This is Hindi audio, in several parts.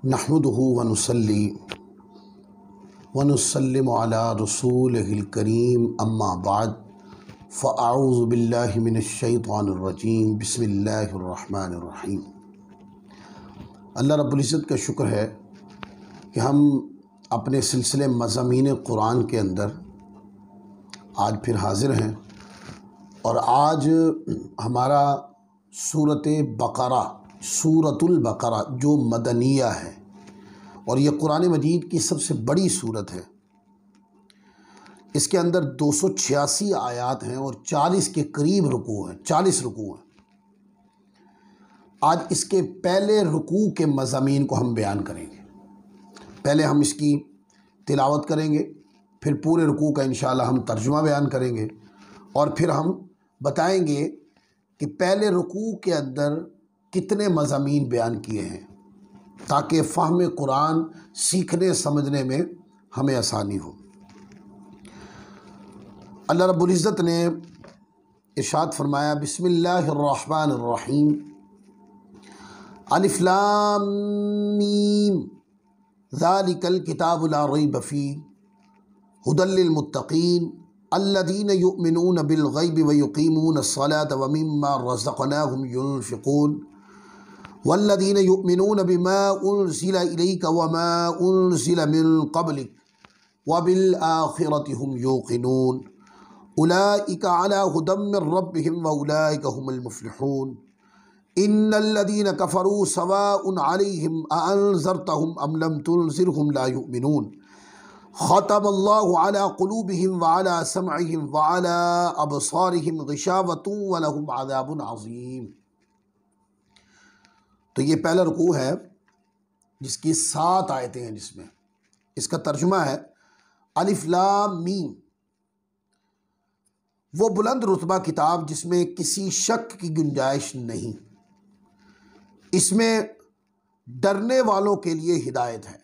नहमदुहु व नुसल्ली व नुसल्लिमु अला रसूलिहिल करीम अम्मा बाद फ़अऊज़ु बिल्लाहि मिनश शैतानिर रजीम बिस्मिल्लाहिर रहमानिर रहीम। अल्लाह रब्बुल इज़्ज़त का शुक्र है कि हम अपने सिलसिले मज़ामीन कुरान के अंदर आज फिर हाज़िर हैं और आज हमारा सूरतुल बकरा जो मदनिया है और ये कुरान मजीद की सबसे बड़ी सूरत है। इसके अंदर 286 आयात हैं और 40 के करीब रुकू हैं, 40 रुकू हैं। आज इसके पहले रुकू के मज़ामीन को हम बयान करेंगे। पहले हम इसकी तिलावत करेंगे, फिर पूरे रुकू का इंशाअल्लाह हम तर्जुमा बयान करेंगे और फिर हम बताएंगे कि पहले रुकू के अंदर कितने मज़ामीन बयान किए हैं ताकि फ़हम कुरान सीखने समझने में हमें आसानी हो। अल्लाह रब्बुल इज़्ज़त ने इरशाद फरमाया, बिस्मिल्लाहिर्रहमानिर्रहीम, अलिफ लाम मीम, ज़ालिकल किताबु ला रैब फ़ीह, हुदल लिल मुत्तक़ीन, अल्लज़ीना युमिनून बिल ग़ैबि व युक़ीमूनस्सलाता व मिम्मा रज़क़नाहुम युनफ़िक़ून, वल्लज़ीना युमिनून बिमा उन्ज़िला इलैका व मा उन्ज़िला मिन क़ब्लिक व बिल आख़िरति हुम युक़िनून, उलाइका अला हुदम मिन रब्बिहिम व उलाइका हुमुल मुफ़्लिहून, इन्नल्लज़ीना कफ़रू सवाउन अलैहिम अअन्ज़रतहुम अम लम तुनज़िरहुम ला युमिनून, ख़तमल्लाहु अला क़ुलूबिहिम व अला समइहिम व अला अबसारिहिम ग़िशावतुन व लहुम अज़ाबुन अज़ीम। तो ये पहला रुकू है जिसकी 7 आयतें हैं, जिसमें इसका तर्जुमा है अलिफ लाम मीम, वो बुलंद रुतबा किताब जिसमें किसी शक की गुंजाइश नहीं, इसमें डरने वालों के लिए हिदायत है।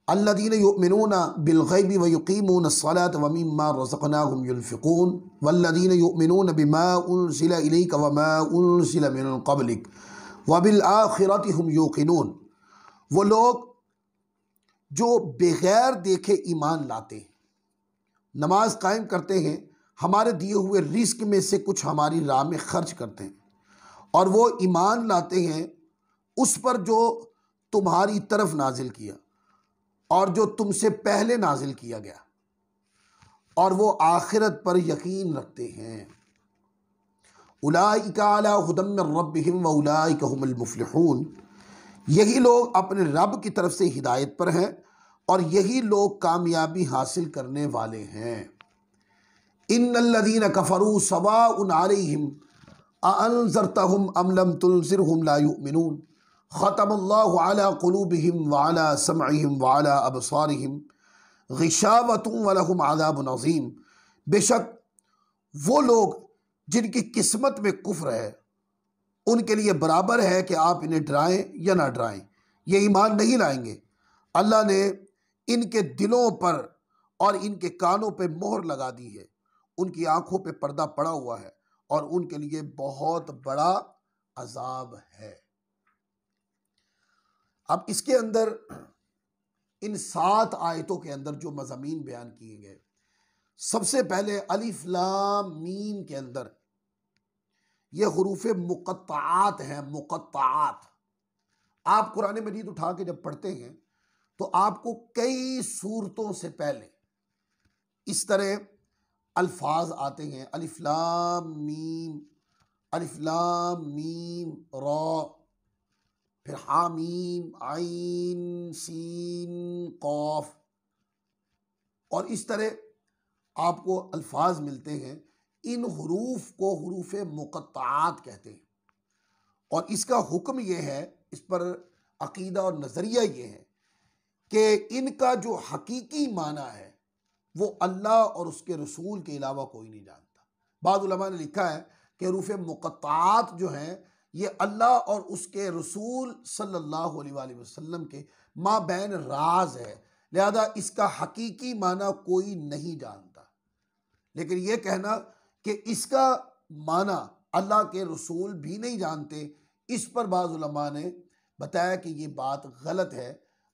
अल्लज़ीना युमिनूना बिल ग़ैबि व युक़ीमूनस्सलाता व मिम्मा रज़क़नाहुम युनफ़िक़ून, वल्लज़ीना युमिनूना बिमा उन्ज़िला इलैका व मा उन्ज़िला मिन क़ब्लिक व बिल आख़िरति हुम युक़िनून, वो लोग जो बग़ैर देखे ईमान लाते हैं, नमाज कायम करते हैं, हमारे दिए हुए रिज़्क़ में से कुछ हमारी राह में खर्च करते हैं और वो ईमान लाते हैं उस पर जो तुम्हारी तरफ नाजिल किया और जो तुमसे पहले नाजिल किया गया, और वो आखिरत पर यकीन रखते हैं। उलाइका अला हुदम मिन रब्बिहिम व उलाइका हुमुल मुफ़्लिहून, यही लोग अपने रब की तरफ से हिदायत पर हैं और यही लोग कामयाबी हासिल करने वाले हैं। इन्नल्लज़ीना कफ़रू सवाउन अलैहिम अअन्ज़रतहुम अम लम तुनज़िरहुम ला युमिनून, ख़तमल्लाहु अला क़ुलूबिहिम व अला समइहिम व अला अबसारिहिम ग़िशावतुन व लहुम अज़ाबुन अज़ीम। बेशक वो लोग जिनकी किस्मत में कुफ्र है, उनके लिए बराबर है कि आप इन्हें डराएं या ना डराएं, ये ईमान नहीं लाएंगे। अल्लाह ने इनके दिलों पर और इनके कानों पे मोहर लगा दी है, उनकी आंखों पे पर्दा पड़ा हुआ है और उनके लिए बहुत बड़ा अजाब है। अब इसके अंदर इन 7 आयतों के अंदर जो मज़ामीन बयान किए गए, सबसे पहले अलिफ लाम मीम के अंदर ये हुरूफ़े मुक़त्तआत हैं। मुक़त्तआत आप कुरान मजीद उठा के जब पढ़ते हैं तो आपको कई सूरतों से पहले इस तरह अल्फाज आते हैं, अलिफ लाम मीम, अलिफ लाम मीम रा, फिर हामीम आइन सीन कौफ, और इस तरह आपको अल्फाज मिलते हैं। इन हुरूफ को हुरूफ़ मुक़त्तआत कहते हैं और इसका हुक्म यह है, इस पर अक़ीदा और नज़रिया ये है कि इनका जो हकीकी माना है वो अल्लाह और उसके रसूल के अलावा कोई नहीं जानता। बाद उलमा ने लिखा है कि हुरूफ़ मुक़त्तआत जो हैं ये अल्लाह और उसके रसूल सल्लल्लाहु अलैहि वसल्लम के माबैन राज है, लिहाजा इसका हकीकी माना कोई नहीं जानता। लेकिन ये कहना कि इसका माना अल्लाह के रसूल भी नहीं जानते, इस पर बाज़ उलमा ने बताया कि ये बात गलत है।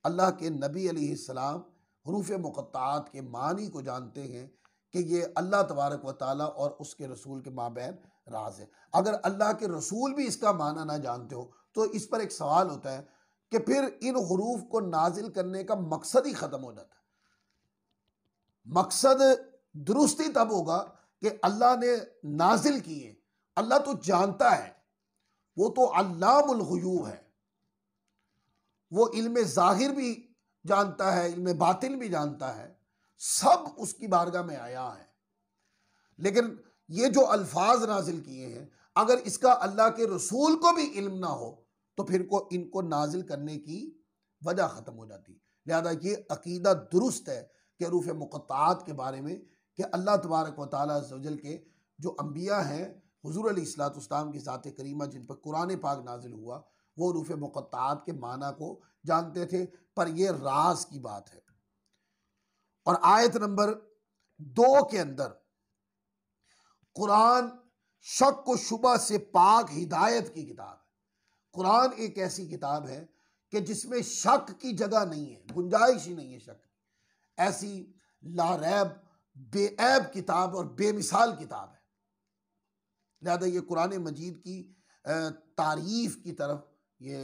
अल्लाह के नबी अलैहिस्सलाम हरूफ मुक़त्ताआत के मानी को जानते हैं कि ये अल्लाह तबारक व ताला और उसके रसूल के माबैन राज है। अगर अल्लाह के रसूल भी इसका माना ना जानते हो तो इस पर एक सवाल होता है कि फिर इन हरूफ को नाजिल करने का मकसद ही ख़त्म हो जाता है। मकसद दुरुस्ती तब होगा कि अल्लाह ने नाजिल किए। अल्लाह तो जानता है, वो तो अल्लामुल गुयूब है, वो इल्म ज़ाहिर भी जानता है, इल्म बातिन भी जानता है, सब उसकी बारगाह में आया है। लेकिन ये जो अल्फाज नाजिल किए हैं, अगर इसका अल्लाह के रसूल को भी इल्म ना हो तो फिर इनको नाजिल करने की वजह ख़त्म हो जाती। लिहाजा ये अकीदा दुरुस्त है कि हरूफ मुक़त्ताआत के बारे में कि अल्लाह तबारक व तआला अज़्ज़ व जल के जो अंबिया हैं, हुज़ूर अलैहिस्सलाम की ज़ात करीमा जिन पर कुरान पाक नाजिल हुआ, वो हरूफ मुक़त्ताआत के माना को जानते थे, पर यह राज की बात है। और आयत नंबर 2 के अंदर कुरान शक व शुबा से पाक हिदायत की किताब है। कुरान एक ऐसी किताब है कि जिसमें शक की जगह नहीं है, गुंजाइश ही नहीं है शक। ऐसी लारैब बेऐब किताब और बेमिसाल किताब है। लिहाजा ये कुरान मजीद की तारीफ की तरफ ये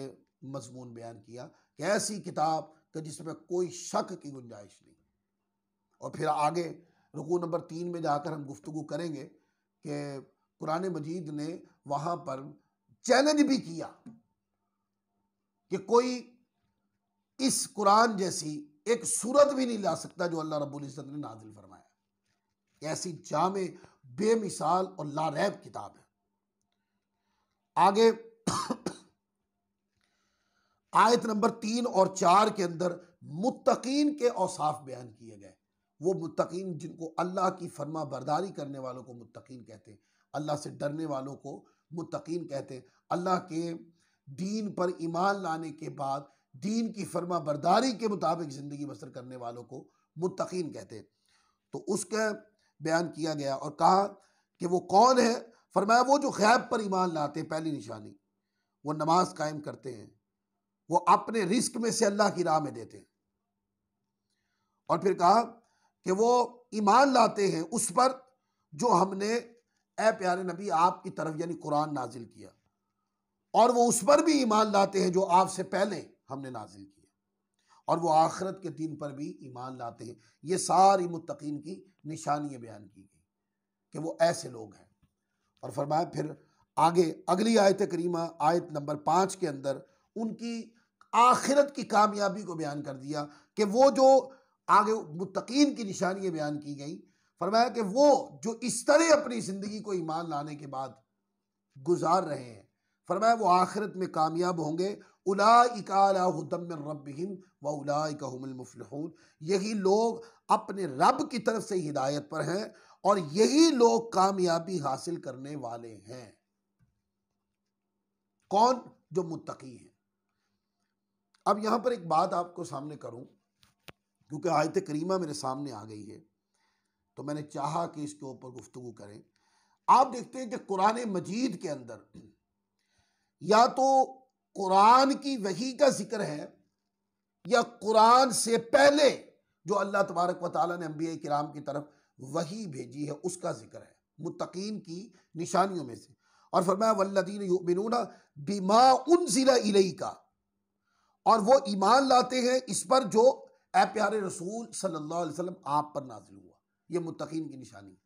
मजमून बयान किया कि ऐसी किताब कि जिसमें कोई शक की गुंजाइश नहीं। और फिर आगे रुकू नंबर 3 में जाकर हम गुफ्तगू करेंगे कि कुरान मजीद ने वहाँ पर चैलेंज भी किया कि कोई इस कुरान जैसी एक सूरत भी नहीं ला सकता जो अल्लाह रब्बुल इज़्ज़त ने नाजिल फरमाया। ऐसी जामे बेमिसाल और लारैब किताब है। आगे आयत नंबर 3 और 4 के अंदर मुत्तकीन के औसाफ बयान किए गए। वो मुत्तकीन जिनको अल्लाह की फरमा बरदारी करने वालों को मुत्तकीन कहते हैं, अल्लाह से डरने वालों को मुत्तकीन कहते हैं, अल्लाह के दीन पर ईमान लाने के बाद दीन की फरमा बरदारी के मुताबिक ज़िंदगी बसर करने वालों को मुत्तकीन कहते हैं। तो उसका बयान किया गया और कहा कि वो कौन है। फरमाया वो जो गैब पर ईमान लाते हैं, पहली निशानी वो नमाज कायम करते हैं, वो अपने रिस्क में से अल्लाह की राह में देते हैं। और फिर कहा कि वो ईमान लाते हैं उस पर जो हमने ए प्यारे नबी आपकी तरफ यानी कुरान नाजिल किया, और वो उस पर भी ईमान लाते हैं जो आपसे पहले हमने नाजिल किया, और वो आखिरत के दिन पर भी ईमान लाते हैं। ये सारी मुत्तकीन की निशानियां बयान की गई कि वो ऐसे लोग हैं। और फरमाया फिर आगे अगली आयत करीमा आयत नंबर 5 के अंदर उनकी आखिरत की कामयाबी को बयान कर दिया कि वो जो आगे मुत्तकीन की निशानियां बयान की गई। फरमाया कि वो जो इस तरह अपनी ज़िंदगी को ईमान लाने के बाद गुजार रहे हैं, फरमाया वो आखिरत में कामयाब होंगे। उलाइका अला हुदम मिन रब्बिहिम व उलाइका हुमुल मुफ्लिहून। यही लोग अपने रब की तरफ से हिदायत पर हैं और यही लोग कामयाबी हासिल करने वाले हैं। कौन? जो मुत्तकी हैं। अब यहां पर एक बात आपको सामने करूं, क्योंकि आयत करीमा मेरे सामने आ गई है तो मैंने चाहा कि इसके ऊपर गुफ्तगू करें। आप देखते हैं कि कुरान मजीद के अंदर या तो कुरान की वही का जिक्र है या कुरान से पहले जो अल्लाह तबारक व तआला ने अंबिया किराम की तरफ वही भेजी है उसका जिक्र है मुत्तकीन की निशानियों में से। और फरमाया वल्लदीन युमिनूना बिमा उनज़िला इलैका, और वो ईमान लाते हैं इस पर जो ए प्यारे रसूल सल्लल्लाहु अलैहि वसल्लम आप पर नाजिल हुआ। ये मुत्तकीन की निशानी।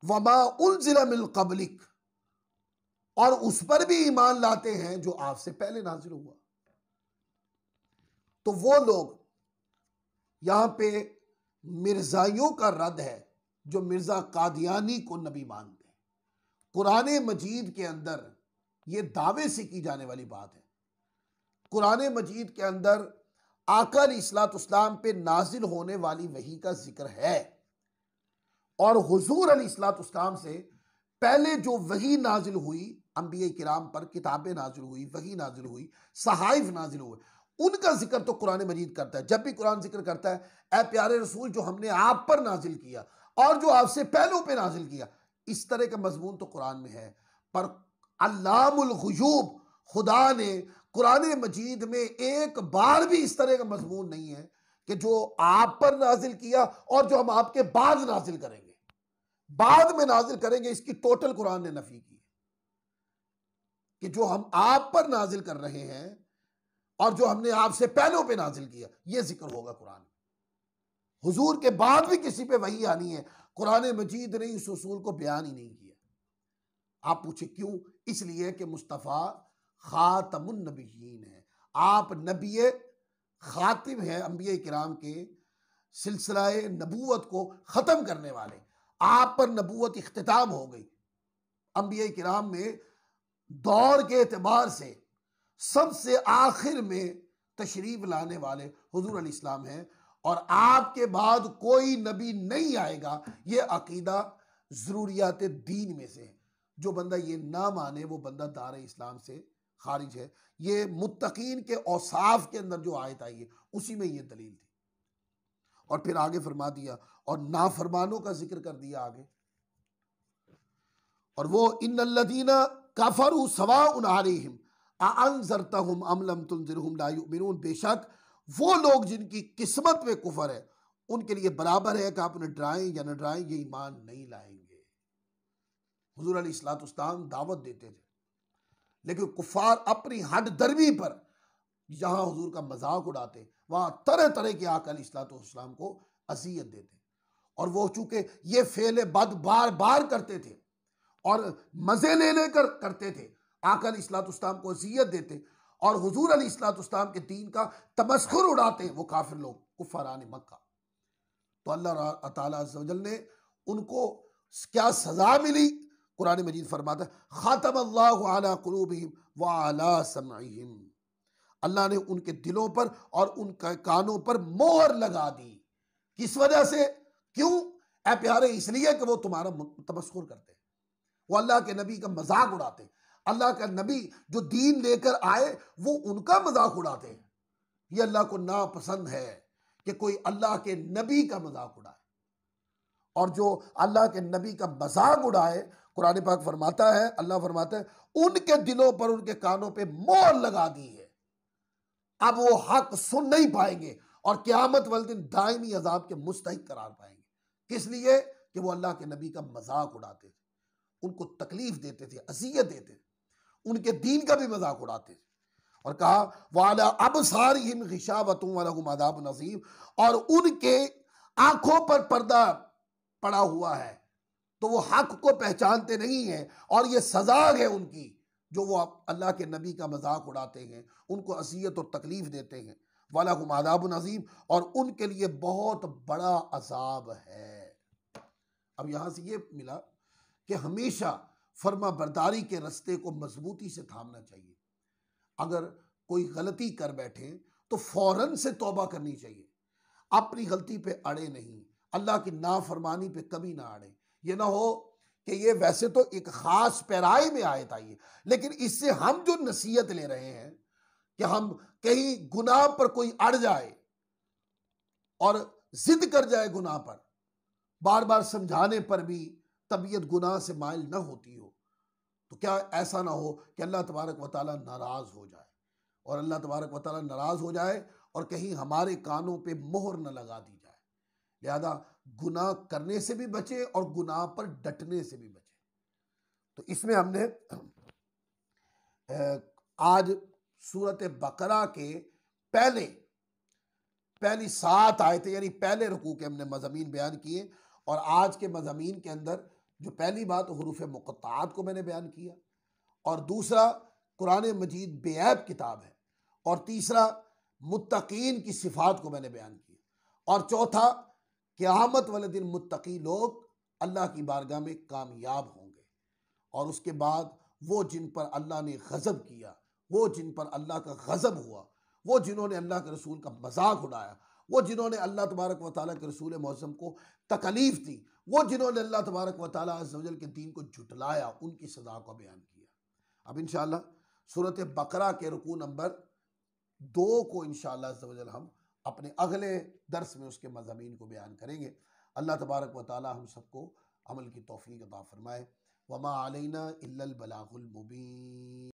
वमा उनज़िला मिन क़ब्लिक, और उस पर भी ईमान लाते हैं जो आपसे पहले नाजिल हुआ। तो वो लोग यहां पे मिर्जाइयों का रद्द है जो मिर्जा कादियानी को नबी मानते हैं। कुरान मजीद के अंदर ये दावे से की जाने वाली बात है। कुरान मजीद के अंदर आका अलैहिस्सलाम पे नाजिल होने वाली वही का जिक्र है, और हुजूर अलैहिस्सलाम से पहले जो वही नाजिल हुई, अंबिया किराम पर किताबें नाजिल हुई, वही नाजिल हुई, सहाइफ नाजिल हुए, उनका जिक्र तो कुरान मजीद करता है। जब भी कुरान जिक्र करता है ए प्यारे रसूल जो हमने आप पर नाजिल किया और जो आपसे पहलों पे नाजिल किया, इस तरह का मजमून तो कुरान में है। पर अल्लामुल गुयूब खुदा ने कुरान मजीद में एक बार भी इस तरह का मजमून नहीं है कि जो आप पर नाजिल किया और जो हम आपके बाद नाजिल करेंगे, बाद में नाजिल करेंगे, इसकी टोटल कुरान ने नफी की है कि जो हम आप पर नाजिल कर रहे हैं और जो हमने आपसे पहलों पे नाजिल किया, यह जिक्र होगा कुरान में। हुजूर के बाद भी किसी पे वही आनी है, कुरान मजीद ने इस उसूल को बयान ही नहीं किया। आप पूछे क्यों? इसलिए कि मुस्तफ़ा खातमुन नबीयीन है, आप नबी खातिम है, अंबिया किराम के सिलसिला नबूवत को ख़त्म करने वाले। आप पर नबूवत इख्तिताम हो गई। अंबिया किराम में दौर के एतबार से सबसे आखिर में तशरीफ लाने वाले हुजूर अलैहिस्सलाम हैं और आपके बाद कोई नबी नहीं आएगा। ये अकीदा ज़रूरियात दीन में से है। जो बंदा ये ना माने वो बंदा दार इस्लाम से खारिज है। ये मुत्तकीन के औसाफ के अंदर जो आयत आई है उसी में ये दलील थी। और फिर आगे फरमा दिया और नाफरमानों का जिक्र कर दिया आगे। और वो इन्नल्लज़ीना कफरू सवाउन अलैहिम अअंज़रतहुम अम लम तुनज़िरहुम ला युमिनून, बेशक वो लोग जिनकी किस्मत में कुफर है उनके लिए बराबर है कि आप उन्हें डराएं या न डराएं, ये ईमान नहीं लाएंगे। हुजूर अलैहिस्सलाम दावत देते थे, लेकिन कुफार अपनी हद दर्मी पर जहां हुजूर का मजाक उड़ाते, वहां तरह तरह के आका अलैहिस्सलाम को अज़ियत देते। और वो चूंकि ये फेल बद बार बार करते थे और मजे ले लेकर करते थे, आका अलैहिस्सलाम को अज़ियत देते और हुजूर अलैहिस्सलाम के दीन का तमस्खुर उड़ाते वो काफिर लोग कुफारान मक्का। तो अल्लाह ताला अज़्ज़ व जल ने उनको क्या सजा मिली? कुरान मजीद फरमाता है ख़ातमल्लाहु अला क़ुलूबिहिम व अला समइहिम, अल्लाह ने उनके दिलों पर और उनके कानों पर मोहर लगा दी। किस वजह से? क्यों? ऐ प्यारे, इसलिए कि वो तुम्हारा तमस्खुर करते, वो अल्लाह के नबी का मजाक उड़ाते। अल्लाह का नबी जो दीन लेकर आए वो उनका मजाक उड़ाते हैं। ये अल्लाह को नापसंद है कि कोई अल्लाह के नबी का मजाक उड़ाए। और जो अल्लाह के नबी का मजाक उड़ाए, कुरान पाक फरमाता है, अल्लाह फरमाता है उनके दिलों पर उनके कानों पे मोहर लगा दी है। अब वो हक सुन नहीं पाएंगे और क़यामत वाले दिन दायमी अजाब के मुस्तहिक करार पाएंगे। किस लिए? कि वो अल्लाह के नबी का मजाक उड़ाते थे, उनको तकलीफ देते थे, अजियत देते थे, उनके दीन का भी मजाक उड़ाते थे। और कहा वाला अब सारिहिम गिशावतुम वलहुम अज़ाबुन अज़ीम, और उनके आंखों पर पर्दा पड़ा हुआ है तो वो हक को पहचानते नहीं है और ये सजा है उनकी जो वो अल्लाह के नबी का मजाक उड़ाते हैं, उनको असियत और तकलीफ देते हैं। वलहुम अज़ाबुन अज़ीम, और उनके लिए बहुत बड़ा अजाब है। अब यहां से ये मिला कि हमेशा फर्मा बरदारी के रस्ते को मजबूती से थामना चाहिए। अगर कोई गलती कर बैठे तो फौरन से तौबा करनी चाहिए, अपनी गलती पे अड़े नहीं, अल्लाह की नाफरमानी पे कभी ना अड़े। ये ना हो कि ये वैसे तो एक खास पैराए में आयत आई है, लेकिन इससे हम जो नसीहत ले रहे हैं कि हम कहीं गुनाह पर कोई अड़ जाए और जिद कर जाए गुनाह पर, बार बार समझाने पर भी तबीयत गुनाह से माइल न होती हो, तो क्या ऐसा ना हो कि अल्लाह तबारक व तआला नाराज हो जाए, और अल्लाह तबारक व तआला नाराज हो जाए और कहीं हमारे कानों पे मोहर न लगा दी जाए। लिहाजा गुनाह करने से भी बचे और गुनाह पर डटने से भी बचे। तो इसमें हमने आज सूरत बकरा के पहली 7 आयतें यानी पहले रुकू के हमने मज़ामीन बयान किए, और आज के मज़ामीन के अंदर जो पहली बात हुरूफ मुक़त्ताअत को मैंने बयान किया, और दूसरा कुरान मजीद बेऐब किताब है, और तीसरा मुत्तकीन की सिफ़ात को मैंने बयान किया, और चौथा क़यामत वाले दिन मुत्तकी लोग अल्लाह की बारगाह में कामयाब होंगे। और उसके बाद वो जिन पर अल्लाह ने गज़ब किया, वो जिन पर अल्लाह का गज़ब हुआ, वो जिन्होंने अल्लाह के रसूल का मजाक उड़ाया, वो जिन्होंने अल्लाह तबारक व तआला के रसूल मौसम को तकलीफ दी, वो जिन्होंने अल्लाह तबारक व तआला अज़्ज़ व जल के दीन को झुटलाया, उनकी सज़ा को बयान किया। अब इंशाअल्लाह सूरत बकरा के रुकू नंबर 2 को इंशाअल्लाह अज़्ज़ व जल हम अपने अगले दर्स में उसके मज़ामीन को बयान करेंगे। अल्लाह तबारक व तआला हम सबको अमल की तौफ़ीक़ अता फ़रमाए। वमा अलैना इल्लल बलागुल मुबीन।